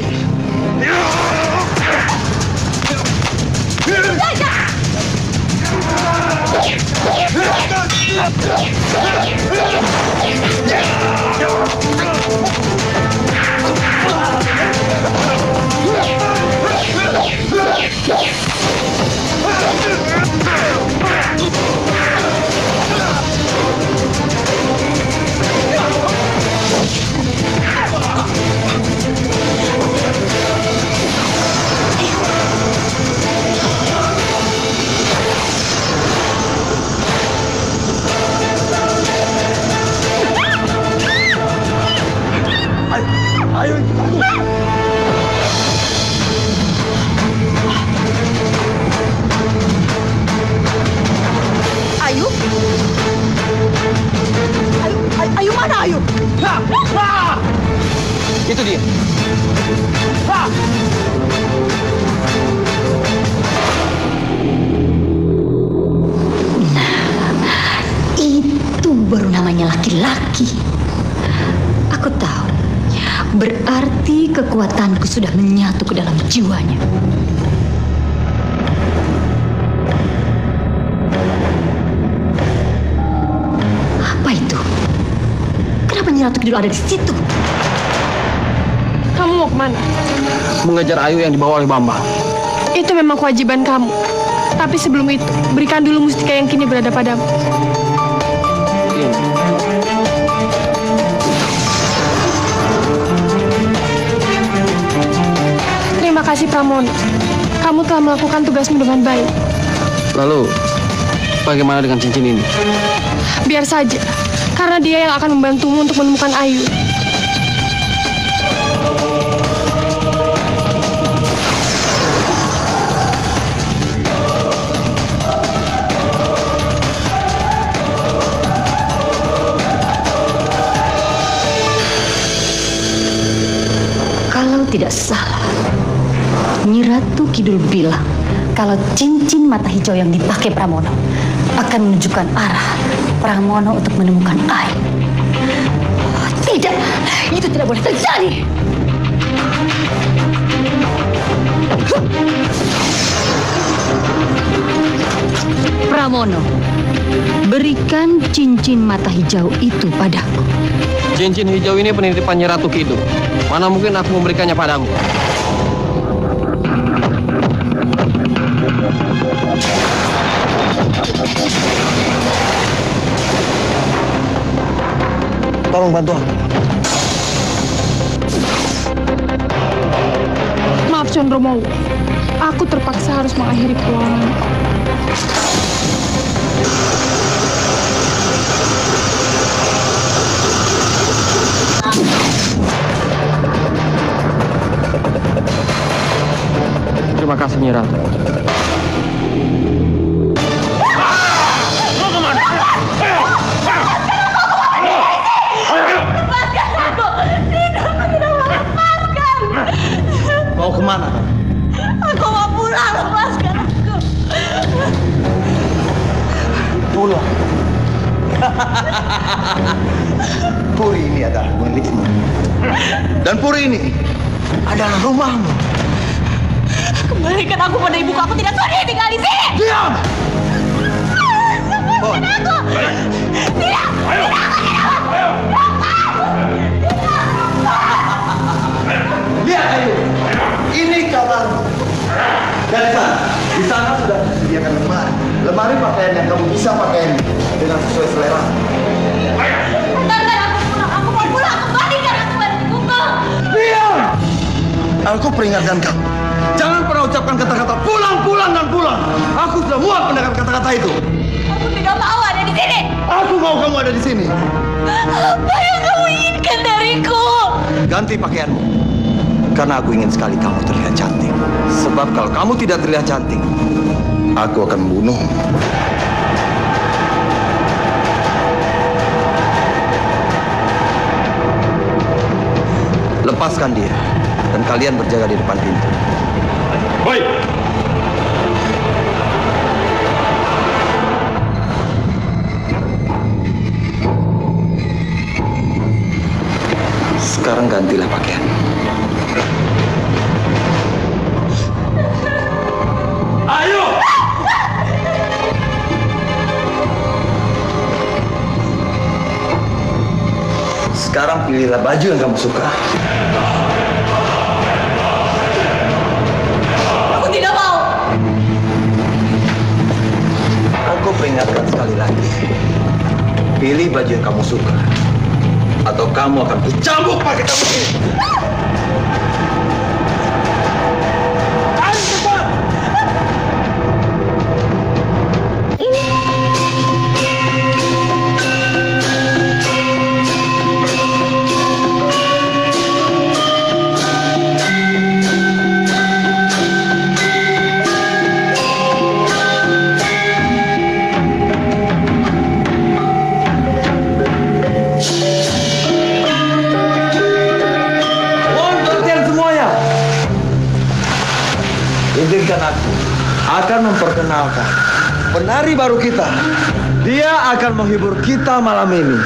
Ayu? Ayu mana Ayu? Itu dia. Itu baru namanya laki-laki. Aku tahu. Berarti kekuatanku sudah menyatu ke dalam jiwanya. Apa itu? Kenapa Nyi Ratu Kidul ada di situ? Kamu mau kemana? Mengejar Ayu yang dibawa oleh Bambang. Itu memang kewajiban kamu. Tapi sebelum itu, berikan dulu mustika yang kini berada padamu. Ini. Terima kasih Pramono. Kamu telah melakukan tugasmu dengan baik. Lalu, bagaimana dengan cincin ini? Biar saja, karena dia yang akan membantumu untuk menemukan Ayu. Kalau tidak salah, Nyi Ratu Kidul bilang kalau cincin mata hijau yang dipakai Pramono akan menunjukkan arah Pramono untuk menemukan Ayu. Tidak, itu tidak boleh terjadi. Pramono, berikan cincin mata hijau itu padaku. Cincin hijau ini penitipannya Ratu Kidul. Mana mungkin aku memberikannya padamu? Tolong bantu aku. Maaf Condromowo, aku terpaksa harus mengakhiri perlawanan. Terima kasih, Nyi Ratu. menjaga milikmu. Dan puri ini adalah rumahmu. Kembalikan aku pada ibuku. Aku tidak sudi tinggal di sini. Diam! Lepaskan aku. Tidak. Lihat Ayu, ini kamarmu. Dan di sana sudah disediakan lemari. Lemari pakaian yang kamu bisa pakai dengan sesuai selera. Tante, aku pulang. Aku mau pulang. Kembalikan aku pada ibuku. Diam! Aku peringatkan kamu. Jangan pernah ucapkan kata-kata pulang, pulang, dan pulang. Aku sudah muak mendengar kata-kata itu. Aku tidak mau ada di sini. Aku mau kamu ada di sini. Apa yang kamu inginkan dariku? Ganti pakaianmu. Karena aku ingin sekali kamu terlihat cantik. Sebab kalau kamu tidak terlihat cantik, aku akan membunuhmu. Lepaskan dia. Dan kalian berjaga di depan pintu. Baik. Sekarang gantilah pakaian. Ayo! Sekarang pilihlah baju yang kamu suka. Aku tidak mau. Aku peringatkan sekali lagi. Pilih baju yang kamu suka. Atau kamu akan kucambuk pakai cambuk ini. Ayo cepat! Izinkan aku akan memperkenalkan penari baru kita. Dia akan menghibur kita malam ini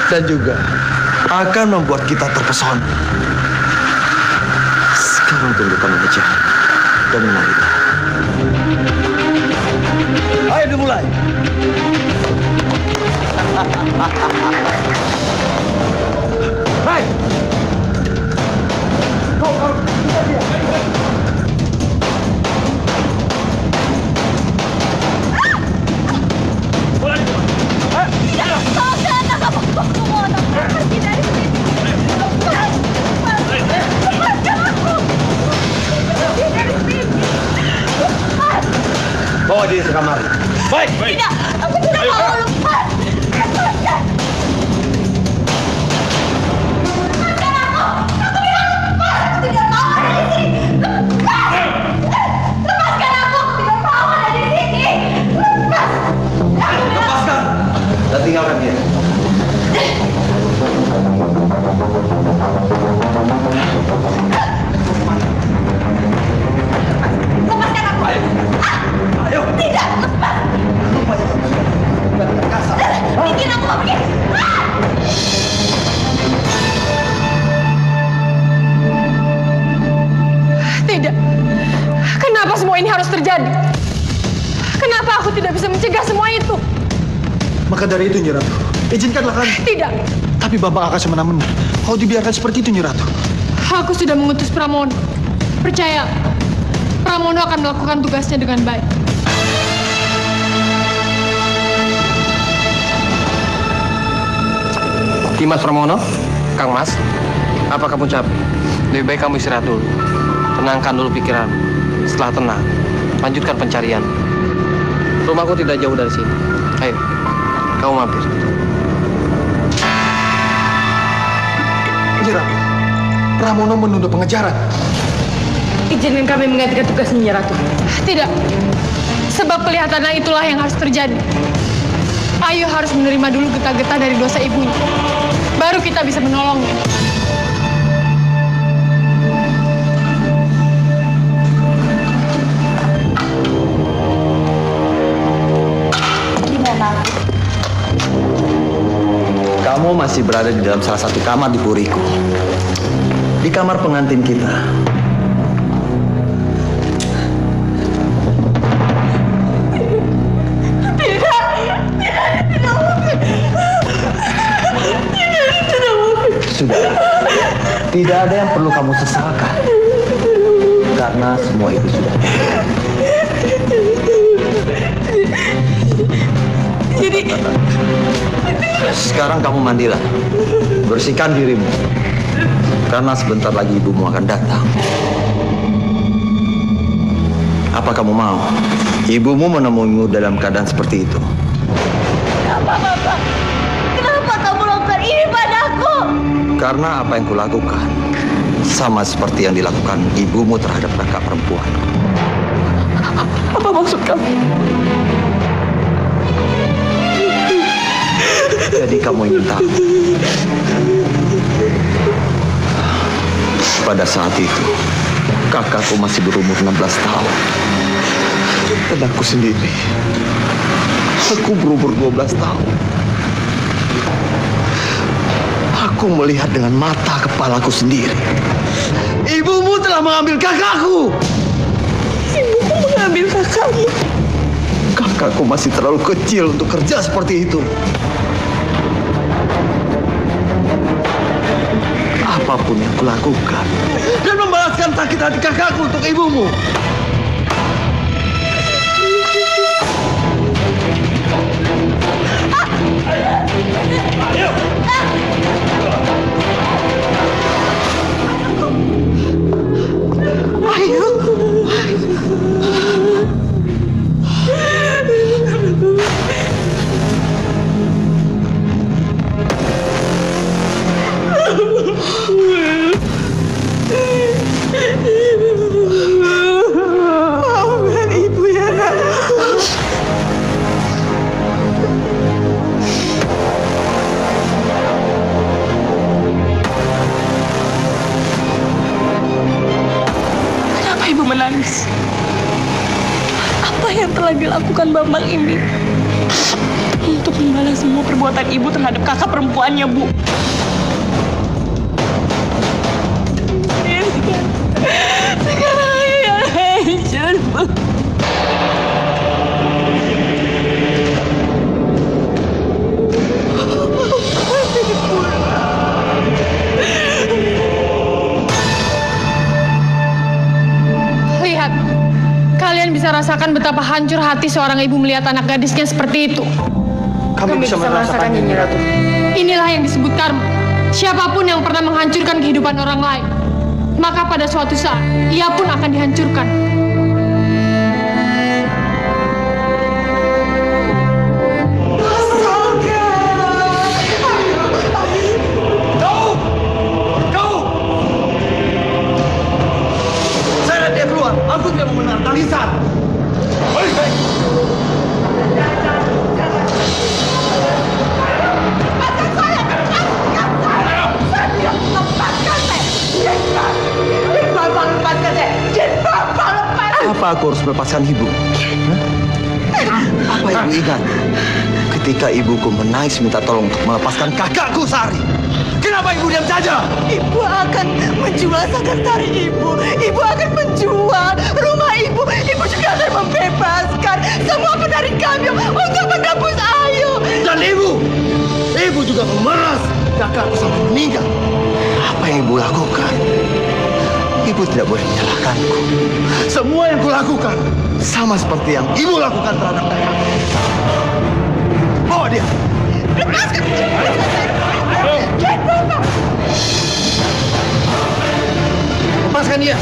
dan juga akan membuat kita terpesona. Sekarang tundukkan wajah dan menarilah. Ayo dimulai. Hai. Kau bisa dia. Bawa dia ke kamar. Baik. Tidak, aku tidak mau. Lepas. Lepaskan. Lepaskan aku. Aku bilang lepas. Aku tidak mau ada di sini. Lepas. Lepaskan aku. Aku tidak mau ada di sini. Lepas. Lepaskan dan tinggalkan dia. Lepaskan aku. Ayo. Tidak, lepas. Bikin aku mau pergi. Tidak. Kenapa semua ini harus terjadi? Kenapa aku tidak bisa mencegah semua itu? Maka dari itu, Nyi Ratu, izinkanlah kami. Tidak. Tapi Bambang akan semena-mena. Kalau dibiarkan seperti itu, Nyi Ratu. Aku sudah mengutus Pramono. Percaya, Pramono akan melakukan tugasnya dengan baik. Dimas Pramono, Kang Mas, apa kamu capek? Lebih baik kamu istirahat dulu. Tenangkan dulu pikiran. Setelah tenang, lanjutkan pencarian. Rumahku tidak jauh dari sini. Ayo, kamu mampir. Nyi Ratu, Pramono menunda pengejaran. Izinkan kami menggantikan tugas Nyi Ratu. Tidak. Sebab kelihatannya itulah yang harus terjadi. Ayu harus menerima dulu getah-getah dari dosa ibunya. Baru kita bisa menolongnya. Kamu masih berada di dalam salah satu kamar di Puriko. Di kamar pengantin kita. Sudah. Tidak ada yang perlu kamu sesalkan. Karena semua itu sudah. Jadi Sekarang kamu mandilah. Bersihkan dirimu. Karena sebentar lagi ibumu akan datang. Apa kamu mau? Ibumu menemuimu dalam keadaan seperti itu. Kenapa, Bapak? Kenapa kamu lakukan ini padaku? Karena apa yang kulakukan sama seperti yang dilakukan ibumu terhadap kakak perempuan. apa maksud kamu? Jadi kamu ingin tahu? Pada saat itu, kakakku masih berumur 16 tahun. Dan aku sendiri, aku berumur 12 tahun. Aku melihat dengan mata kepalaku sendiri. Ibumu telah mengambil kakakku. Ibuku mengambil kakakmu. Kakakku masih terlalu kecil untuk kerja seperti itu. Apapun yang kulakukan dan membalaskan sakit hati kakakku untuk ibumu. Ayo. Maafkan ibu ya, Nak. Kenapa ibu menangis? Apa yang telah dilakukan Bambang ini untuk membalas semua perbuatan ibu terhadap kakak perempuannya, Bu? Sekarang ayah hancur, Bu. Lihat, kalian bisa rasakan betapa hancur hati seorang ibu melihat anak gadisnya seperti itu. Kami bisa merasakannya, Nyi Ratu. Inilah yang disebut karma. Siapapun yang pernah menghancurkan kehidupan orang lain, maka pada suatu saat, ia pun akan dihancurkan. Saya lihat dia keluar. Aku tidak mau mendengar tangisan. Apa aku harus melepaskan ibu? Hah? Apa yang ibu ingat ketika ibuku menangis minta tolong untuk melepaskan kakakku Sari? Kenapa ibu diam saja? Ibu akan menjual sekretari ibu. Ibu akan menjual rumah ibu. Ibu juga akan membebaskan semua penari kami untuk menebus Ayu. Dan ibu juga memeras kakakku sampai meninggal. Apa yang ibu lakukan? Ibu tidak boleh menyalahkanku. Semua yang kulakukan sama seperti yang ibu lakukan terhadap kakakku. Bawa dia. Lepaskan. Lepaskan dia.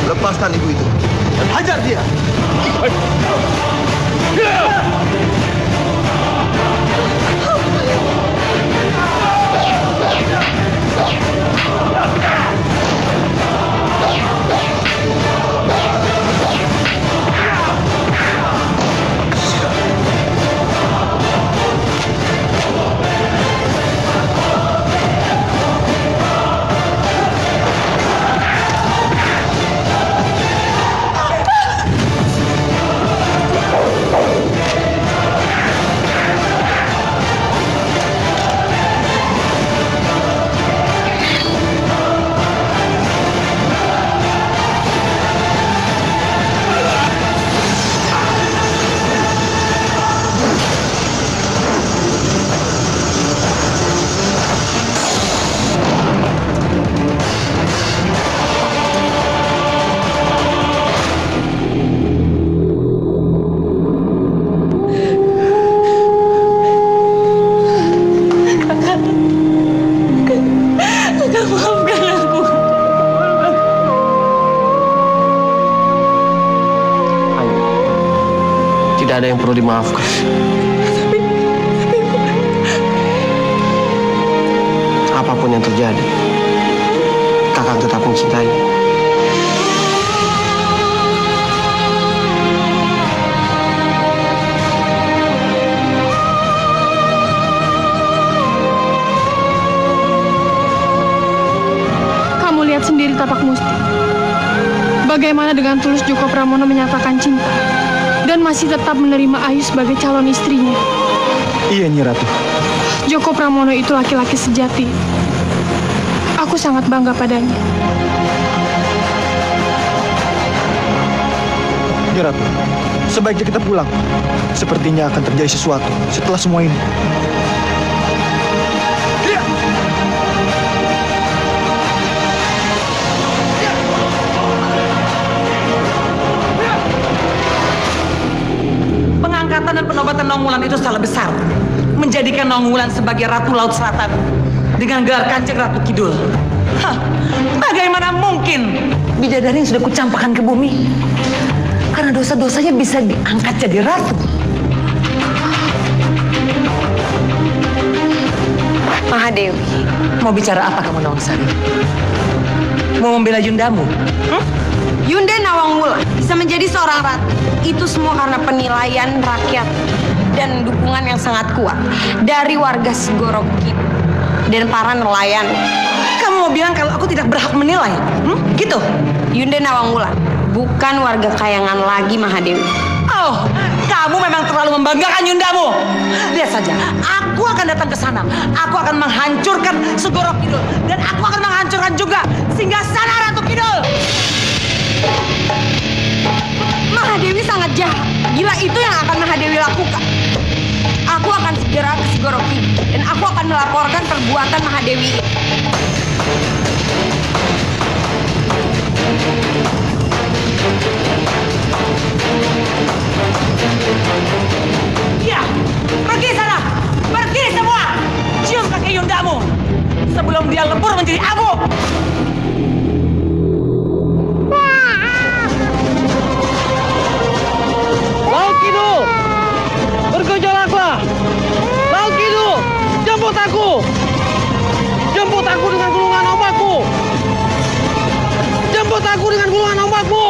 Lepaskan ibu itu dan hajar dia. ada yang perlu dimaafkan. Apapun yang terjadi, Kakang tetap mencintai. Kamu lihat sendiri tapak Musti. Bagaimana dengan tulus Joko Pramono menyatakan cinta dan masih tetap menerima Ayu sebagai calon istrinya. Iya, Nyi Ratu. Joko Pramono itu laki-laki sejati. Aku sangat bangga padanya. Nyi Ratu, sebaiknya kita pulang. Sepertinya akan terjadi sesuatu setelah semua ini. Pengangkatan dan penobatan Nongwulan itu salah besar. Menjadikan Nongwulan sebagai Ratu Laut Selatan dengan gelar Kanjeng Ratu Kidul. Hah, bagaimana mungkin bidadari yang sudah kucampakkan ke bumi karena dosa-dosanya bisa diangkat jadi ratu? Mahadewi, Mau bicara apa kamu, Nawangsari? Mau membela Yundamu? Yunda Nawangwulan bisa menjadi seorang ratu. Itu semua karena penilaian rakyat dan dukungan yang sangat kuat dari warga Segoro Kidul dan para nelayan. Kamu mau bilang kalau aku tidak berhak menilai? Gitu? Yunda Nawangwulan bukan warga kayangan lagi, Mahadewi. Oh, kamu memang terlalu membanggakan Yundamu. Lihat saja, aku akan datang ke sana. Aku akan menghancurkan Segoro Kidul dan aku akan menghancurkan juga Singgasana Ratu Kidul. Mahadewi sangat jahat. Gila itu yang akan Mahadewi lakukan. Aku akan segera ke Segoro Kidul dan aku akan melaporkan perbuatan Mahadewi. Ya, pergi sana. Pergi semua. Cium kaki Yundamu sebelum dia lebur menjadi abu. Laut Kidul, bergejolaklah. Laut Kidul, jemput aku. Jemput aku dengan gulungan ombakku. Jemput aku dengan gulungan ombakku.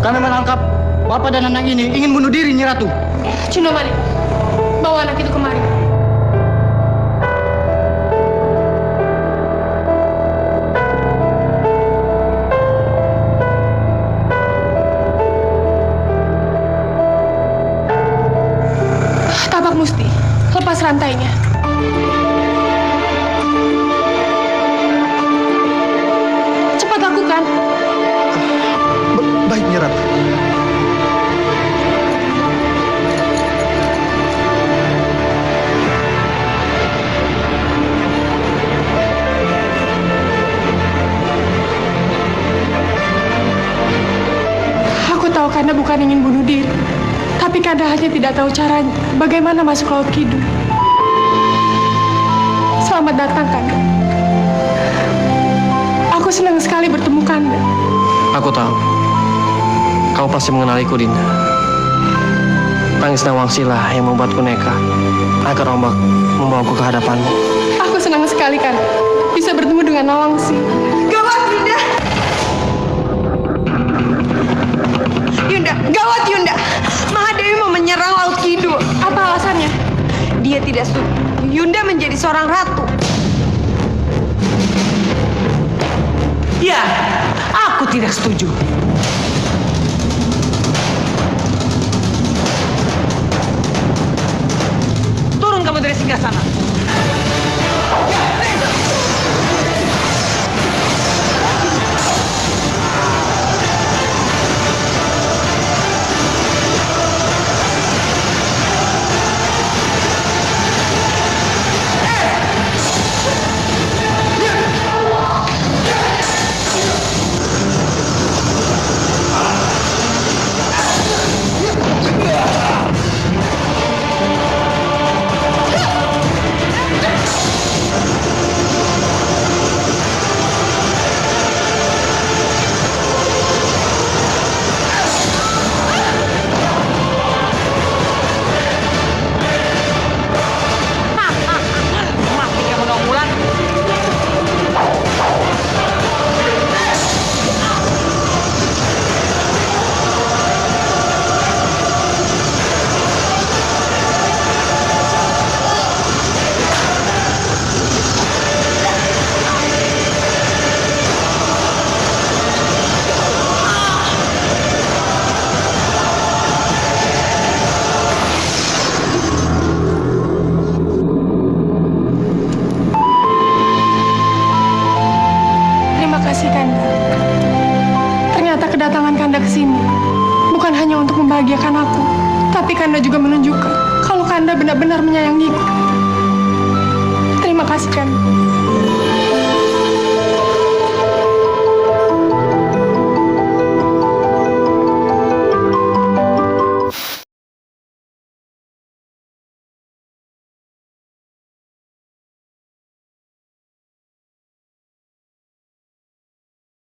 Kami menangkap bapak dan anak ini ingin bunuh diri, Nyi Ratu. Cundomani, bawa anak itu kemari. Tapak Musti, lepas rantainya. Cepat lakukan. Baik, Nyi Ratu. Aku tahu Kanda bukan ingin bunuh diri, tapi Kanda hanya tidak tahu caranya bagaimana masuk Laut Kidul. Selamat datang, Kanda. Aku senang sekali bertemu Kanda. Aku tahu. Kau pasti mengenaliku, Dinda. Tangis Nawangsila yang membuatku neka agar ombak membawaku ke hadapanmu. Aku senang sekali, Kanda, bisa bertemu dengan Nawangsi. Gawat, Yunda! Yunda, gawat Yunda! Mahadewi mau menyerang Laut Kidul. Apa alasannya? Dia tidak setuju Yunda menjadi seorang ratu. Ya, aku tidak setuju. Turun kamu dari Singgasana. kasih Kanda. Ternyata kedatangan Kanda ke sini bukan hanya untuk membahagiakan aku, tapi Kanda juga menunjukkan kalau Kanda benar-benar menyayangiku. Terima kasih Kanda.